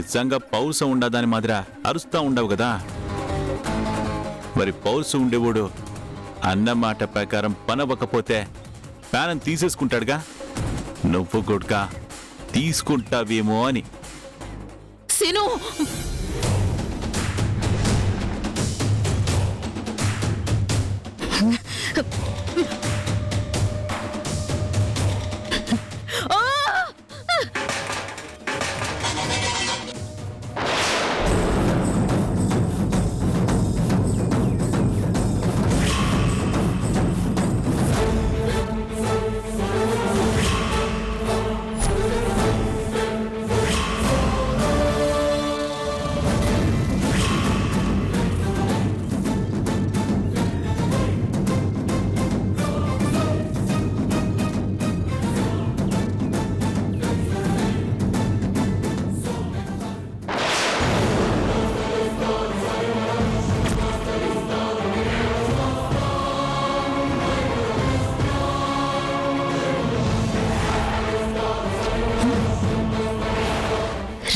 నిజంగా పౌరుషం ఉండదాని మాదిరా అరుస్తా ఉండవు కదా. మరి పౌరుషం ఉండేవాడు అన్నమాట ప్రకారం పనవ్వకపోతే ప్రాణం తీసేసుకుంటాడుగా. నువ్వు గుడ్గా తీసుకుంటావేమో అని. సిను,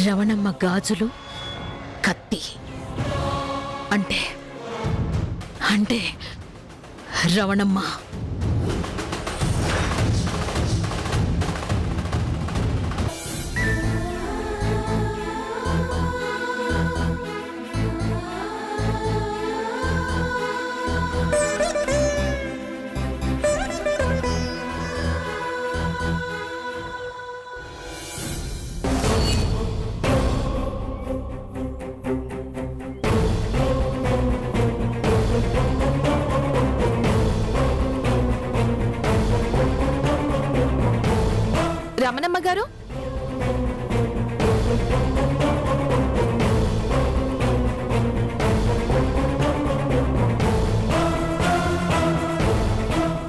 రవణమ్మ గాజులు, కత్తి అంటే అంటే రవణమ్మ రమణమ్మ గారు,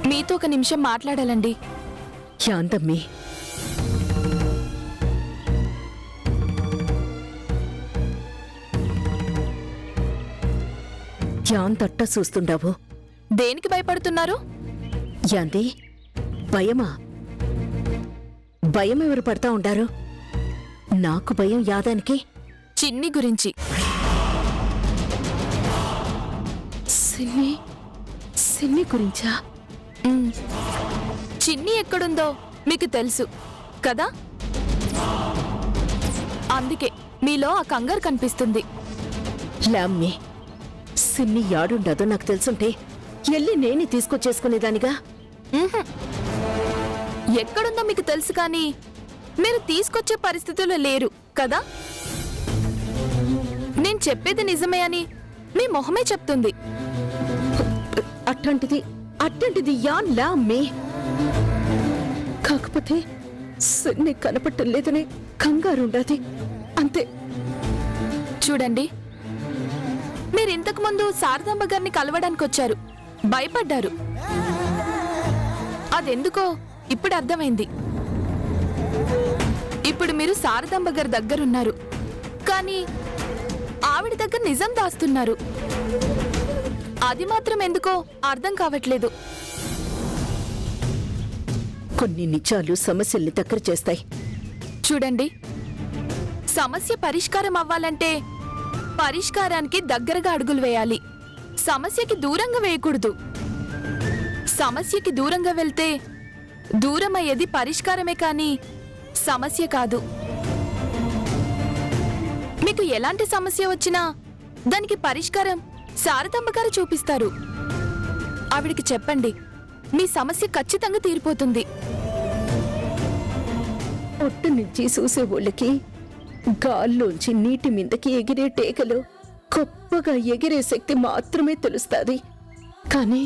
మీతో ఒక నిమిషం మాట్లాడాలండి. యాందమ్మి, యాంతట్ట చూస్తుండావు? దేనికి భయపడుతున్నారు? యాంది భయమా? భయం ఎవరు పడతా ఉండారు? నాకు భయం యాదానికి. చిన్ని గురించి. సిన్ని గురించా? చిన్ని ఎక్కడుందో మీకు తెలుసు కదా, అందుకే మీలో ఆ కంగారు కనిపిస్తుంది. లామ్మి, సిన్ని యాడుండదో నాకు తెలుసుంటే ఎల్లి నేనే తీసుకొచ్చేసుకునేదానిగా. ఎక్కడుందో మీకు తెలుసు కానీ మీరు తీసుకొచ్చే పరిస్థితుల్లో లేరు కదా. నేను చెప్పేది నిజమే అని మీ మొహమే చెప్తుంది. అట్టంటిది యాన్ లామ్మి. కాకపోతే సిన్ని కనపట్టం లేదనే కంగారుండాది, అంతే. చూడండి, మీరు ఇంతకు ముందు శారదాంబ గారిని కలవడానికి వచ్చారు, భయపడ్డారు. అదెందుకో ఇప్పుడు అర్థమైంది. ఇప్పుడు మీరు శారదాంబ గారి దగ్గరున్నారు, కానీ ఆవిడ దగ్గర నిజం దాస్తున్నారు. అది మాత్రం ఎందుకో అర్థం కావట్లేదు. కొన్ని నిజాలు సమస్యల్ని దగ్గర చేస్తాయి. చూడండి, సమస్య పరిష్కారం అవ్వాలంటే పరిష్కారానికి దగ్గరగా అడుగులు వేయాలి, సమస్యకి దూరంగా వేయకూడదు. సమస్యకి దూరంగా వెళ్తే దూరమయ్యేది పరిష్కారమే కానీ సమస్య కాదు. మీకు ఎలాంటి సమస్య వచ్చినా దానికి పరిష్కారం శారదాంబ గారు చూపిస్తారు. ఆవిడికి చెప్పండి, మీ సమస్య ఖచ్చితంగా తీరిపోతుంది. ఒట్టు నుంచి చూసేవాళ్ళకి గాల్లోంచి నీటి మీదకి ఎగిరే టేకలు గొప్పగా ఎగిరే శక్తి మాత్రమే తెలుస్తుంది. కానీ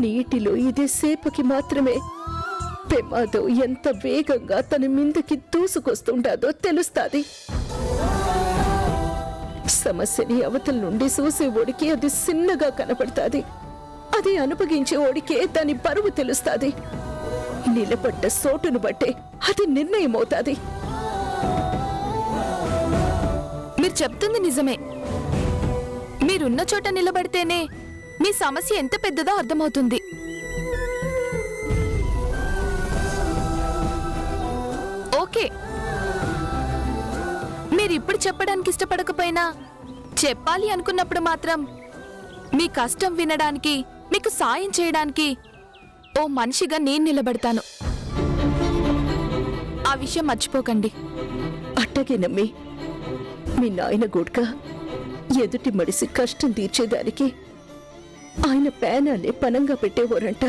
నీటిలో ఇదే సేపకి మాత్రమే ప్రమాదం ఎంత వేగంగా తన మీదకి దూసుకొస్తుంటాదో తెలుస్తుంది. సమస్యని అవతల నుండి చూసేవాడికి అది చిన్నగా కనపడుతుంది, అది అనుభవించే ఓడికే దాని బరువు తెలుస్తుంది. నిలబడ్డ చోటును బట్టే అది నిర్ణయం అవుతుంది. మీరు చెప్తుంది నిజమే. మీరున్న చోట నిలబడితేనే మీ సమస్య ఎంత పెద్దదో అర్థమవుతుంది. ఓకే, మీరు ఇప్పుడు చెప్పడానికి ఇష్టపడకపోయినా చెప్పాలి అనుకున్నప్పుడు మాత్రం మీ కష్టం వినడానికి మీకు సాయం చేయడానికి ఓ మనిషిగా నేను నిలబడతాను. ఆ విషయం మర్చిపోకండి. అట్టగేనమ్మి, మీ నాయన గుడ్క ఎదుటి మడిసి కష్టం తీర్చేదానికి ఆయన పేనాన్ని పనంగా పెట్టేవారంట.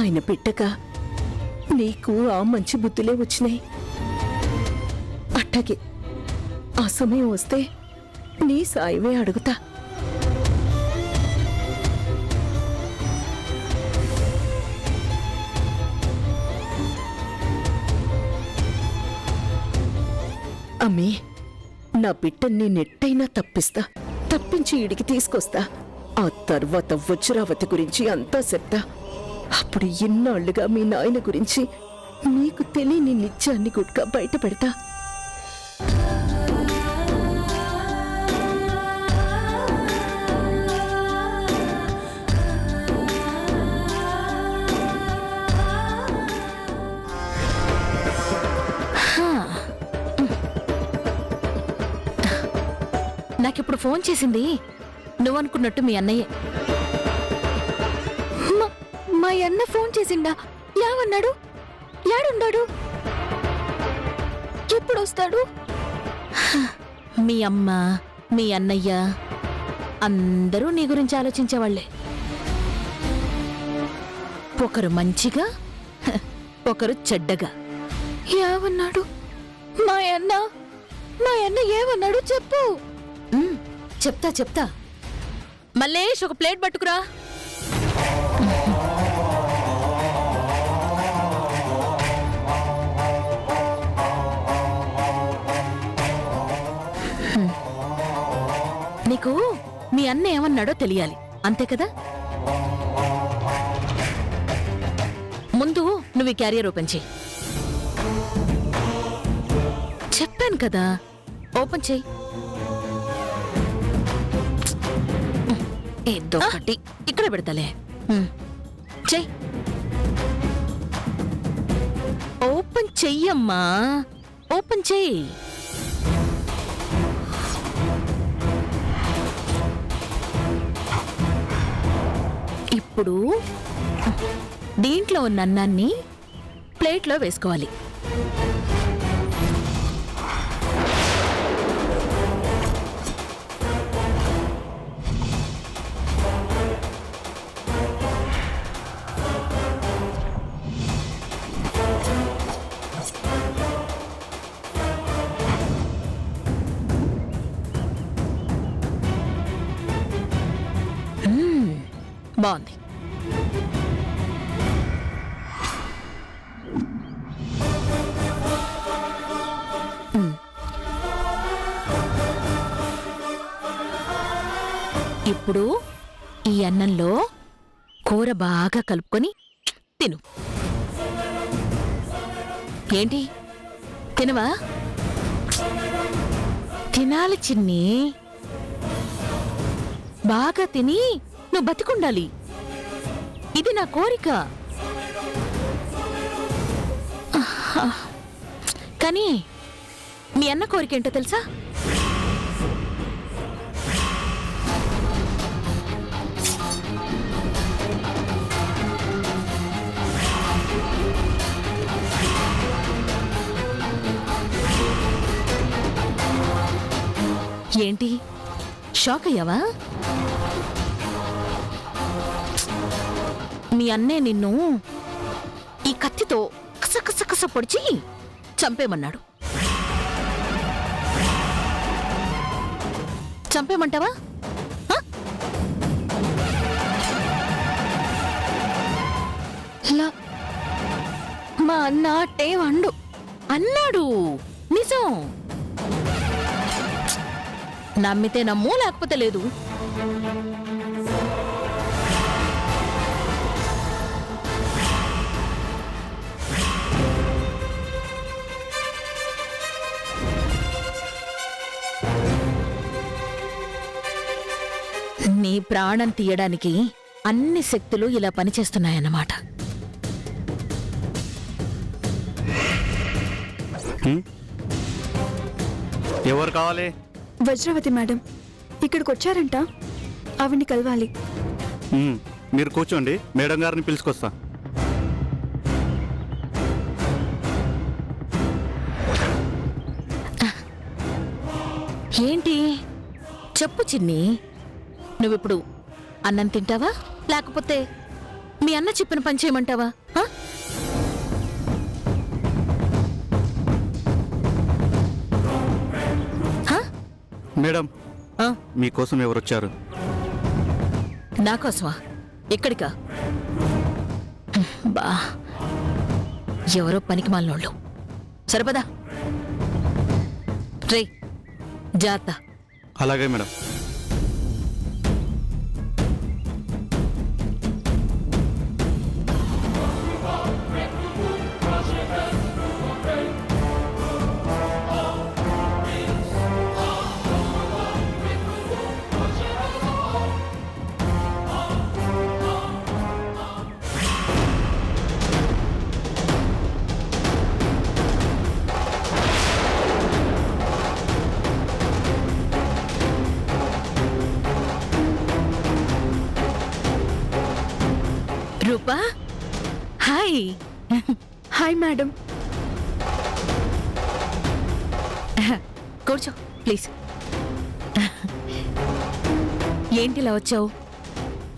ఆయన పెట్టక నీకు ఆ మంచి బుద్ధులే వచ్చినాయి. అట్టగే ఆ సమయం వస్తే నీ సాయమే అడుగుతా. అమ్మీ, నా బిడ్డని నెట్టైనా తప్పించి ఈడికి తీసుకొస్తా. ఆ తర్వాత వజ్రావతి గురించి అంతా చెప్తా. అప్పుడు ఇన్నాళ్లుగా మీ నాయన గురించి నీకు తెలియని నిత్యాన్ని గుడ్గా బయట పెడతా. నాకిప్పుడు ఫోన్ చేసింది నువ్వనుకున్నట్టు మీ అన్నయ్యే. మా అన్న ఫోన్ చేసిండా? యావన్నాడు? యాడున్నాడు? ఎప్పుడు వస్తాడు? మీ అమ్మ, మీ అన్నయ్య అందరూ నీ గురించి ఆలోచించేవాళ్లే. ఒకరు మంచిగా, ఒకరు చెడ్డగా. ఏమన్నాడు మా అన్న ఏమన్నాడు చెప్పు. చెప్తా. మల్లేష్, ఒక ప్లేట్ పట్టుకురా. నీకు మీ అన్న ఏమన్నాడో తెలియాలి, అంతే కదా? ముందు నువ్వు ఈ క్యారియర్ ఓపెన్ చేయి. చెప్పాను కదా, ఓపెన్ చేయి. ఏదో ఒకటి ఇక్కడ పెడతాలే. చెయ్యి. ఓపెన్ చెయ్యమ్మా, ఓపెన్ చెయ్యి. ఇప్పుడు దీంట్లో ఉన్న అన్నాన్ని ప్లేట్లో వేసుకోవాలి. బాగుంది. ఇప్పుడు ఈ అన్నంలో కూర బాగా కలుపుకొని తిను. ఏంటి తినవా? తినాలి చిన్ని, బాగా తిని నువ్వు బతికుండాలి. ఇది నా కోరిక. కానీ మీ అన్న కోరిక ఏంటో తెలుసా? ఏంటి షాక్ అయ్యావా? మీ అన్నే నిన్ను ఈ కత్తితో కసకస పొడిచి చంపేమన్నాడు. చంపేమంటావా? మా అన్న అట్టే వండు అన్నాడు. నిజం. నమ్మితే నమ్ము, లేకపోతే లేదు. నీ ప్రాణం తీయడానికి అన్ని శక్తులు ఇలా పనిచేస్తున్నాయన్నమాట. ఎవరు కావాలి? వజ్రవతి మేడం ఇక్కడికి వచ్చారంట, ఆవిడ్ని కలవాలి. మీరు కూర్చోండి, మేడం గారిని పిలుచుకొస్తా. ఏంటి చెప్పు చిన్ని, నువ్విప్పుడు అన్నం తింటావా లేకపోతే మీ అన్న చెప్పిన పని చేయమంటావా? ఆ? ఆ? మేడం, ఆ, మీకోసం ఎవరు వచ్చారు? నా కోసమా? ఎక్కడికా? బా, ఎవరో పనికి మాలినోళ్ళు. సరిపదా రే, జాగ్రత్త. అలాగే మేడం. రూపా, హాయ్. Hi madam. కూర్చో ప్లీజ్. ఏంటిలా వచ్చావు?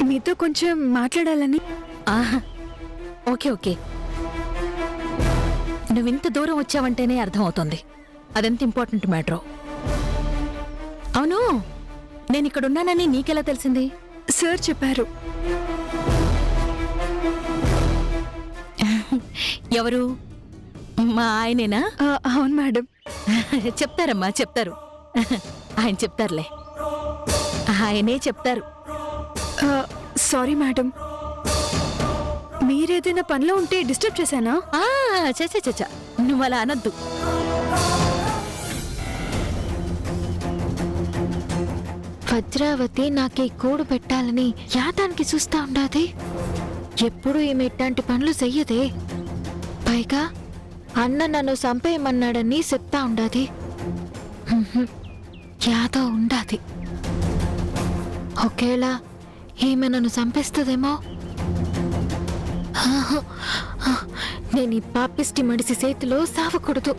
మీతో కొంచెం మాట్లాడాలని. ఆహా, ఓకే ఓకే. నువ్వింత దూరం వచ్చావంటేనే అర్థమవుతోంది అదెంత ఇంపార్టెంట్ మ్యాటరో. అవును, నేను ఇక్కడున్నానని నీకెలా తెలిసింది? సార్ చెప్పారు. ఎవరు? మా ఆయనేనా? అవును మేడం. చెప్తారమ్మా, చెప్తారు. ఆయన చెప్తారులే, ఆయనే చెప్తారు. సారీ మేడం, మీరేదైనా పనిలో ఉంటే డిస్టర్బ్ చేశానా? చచ్చా, నువ్వు అలా అనద్దు. భద్రావతి నాకే కూడు పెట్టాలని యాదానికి చూస్తా ఉండాది. ఎప్పుడు ఈమె ఇట్లాంటి పనులు చెయ్యదే. పైగా అన్న నన్ను చంపేయమన్నాడని చెప్తా ఉండాది. యాదో ఉండాది. ఒకేలా ఈమె నన్ను చంపేస్తుందేమో. నేను ఈ పాపిష్టి మడిసి చేతిలో సావకూడదు.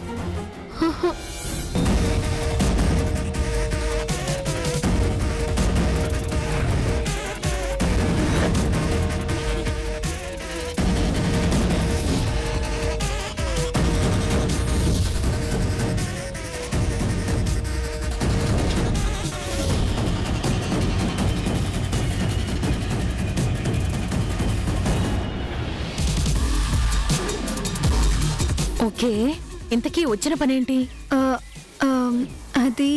ఓకే, ఇంతకీ వచ్చిన పనేంటి? అది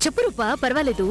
చెప్పు రూపా, పర్వాలేదు.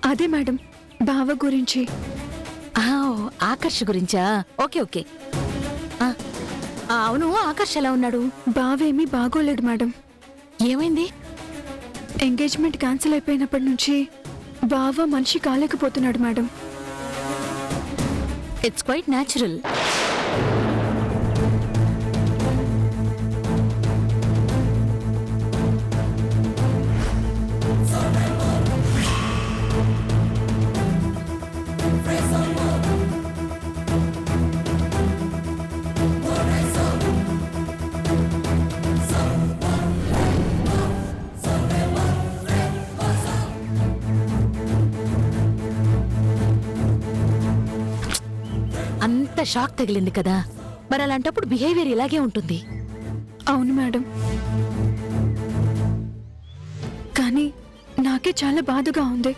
అదే మేడం, బావ గురించి. ఆకర్ష్ గురించా? Okay okay. అవును, ఆకర్ష్ ఎలా ఉన్నాడు? బావేమీ బాగోలేడు మేడం. ఏమైంది? ఎంగేజ్మెంట్ క్యాన్సిల్ అయిపోయినప్పటి నుంచి బావ మనిషి కాలేకపోతున్నాడు మేడం. It's quite natural. అంత షాక్ తగిలింది కదా, మరి అలాంటప్పుడు బిహేవియర్ ఇలాగే ఉంటుంది. అవును మేడం, కానీ నాకే చాలా బాధగా ఉంది.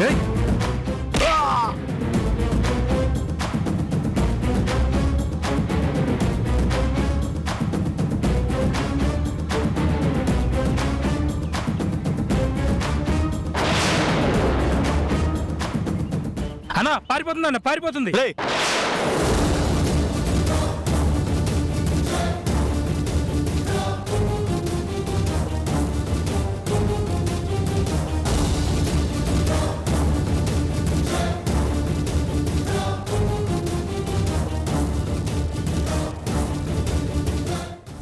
ఏయ్! అన్నా పారిపోతుంది అన్న పారిపోతుంది. రేయ్!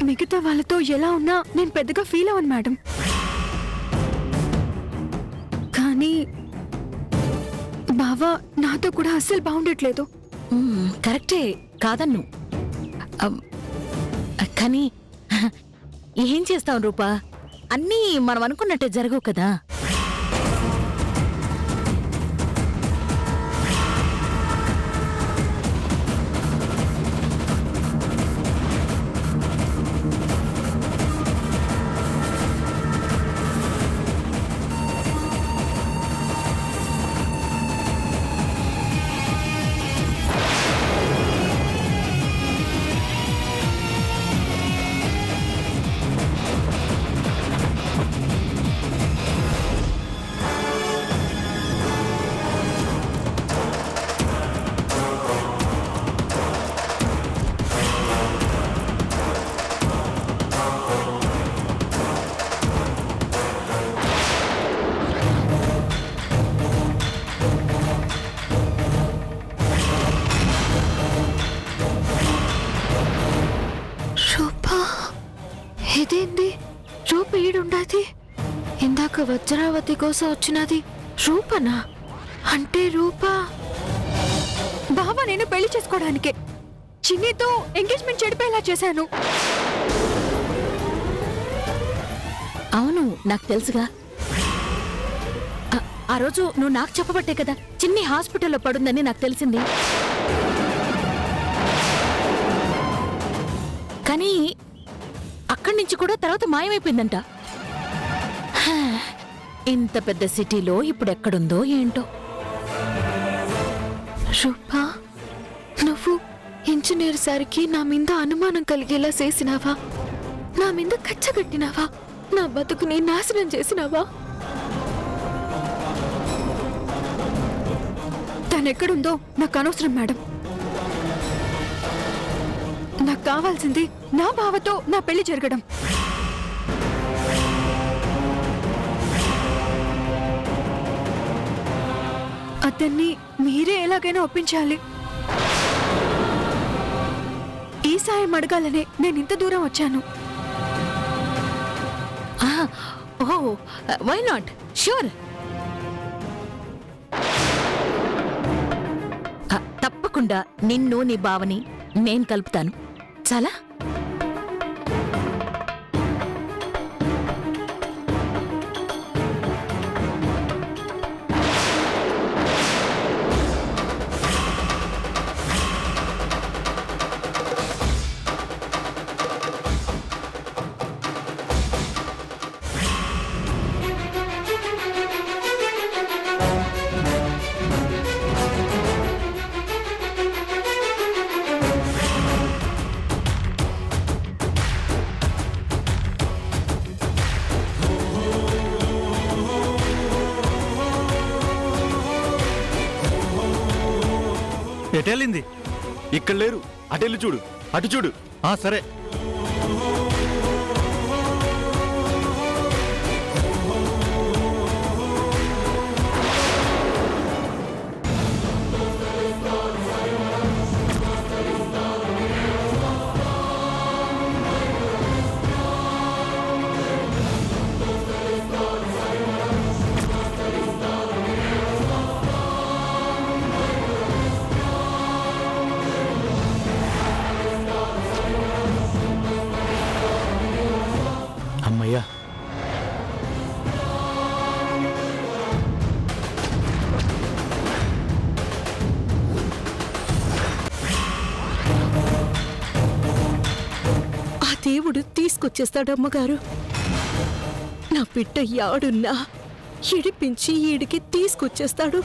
మిగతా వాళ్ళతో ఎలా ఉన్నా నేను పెద్దగా ఫీల్ అవ్వను మేడం. కానీ బావా నాతో కూడా అస్సలు బాగుండట్లేదు. కరెక్టే కాదన్ను. అమ్, కానీ ఏం చేస్తాం రూపా, అన్నీ మనం అనుకున్నట్టే జరగవు కదా. రూపా ఇదేంది? రూప ఈడుండాది. ఇందాక వజ్రావతి కోసం వచ్చినది రూపనా? అంటే రూపా బావా నేను పెళ్లి చేసుకోవడానికే చిన్నితో ఎంగేజ్మెంట్ చెడిపోయేలా చేశాను. అవును, నాకు తెలుసుగా. ఆ రోజు నువ్వు నాకు చెప్పబట్టే కదా చిన్ని హాస్పిటల్లో పడుందని నాకు తెలిసింది. కానీ అక్కడి నుంచి కూడా తర్వాత మాయమైపోయిందంట. హా, ఇంత పెద్ద సిటీలో ఇప్పుడు ఎక్కడుందో ఏంటో. రూపా నువ్వు ఇంజనీర్ సారికి నా మీద అనుమానం కలిగేలా చేసినావా? నా మీద కచ్చగట్టినావా? నా బతుకుని నాశనం చేసినావా? తనెక్కడుందో నాకు అనవసరం మేడం. నాకు కావాల్సింది నా బావతో నా పెళ్లి జరగడం. అతన్ని మీరే ఎలాగైనా ఒప్పించాలి. ఈ సాయం అడగాలనే నేను ఇంత దూరం వచ్చాను. ఓ వై నాట్, ష్యూర్. తప్పకుండా నిన్ను నీ బావని నేను కలుపుతాను. చాలా ఎటెళ్ళింది? ఇక్కడ లేరు. అటెళ్ళి చూడు, అటు చూడు. సరే. అమ్మయ్యా. ఆ దేవుడు తీసుకొచ్చేస్తాడు అమ్మగారు. నా బిడ్డ యాడున్నా ఇడిపించి ఈడికి తీసుకొచ్చేస్తాడు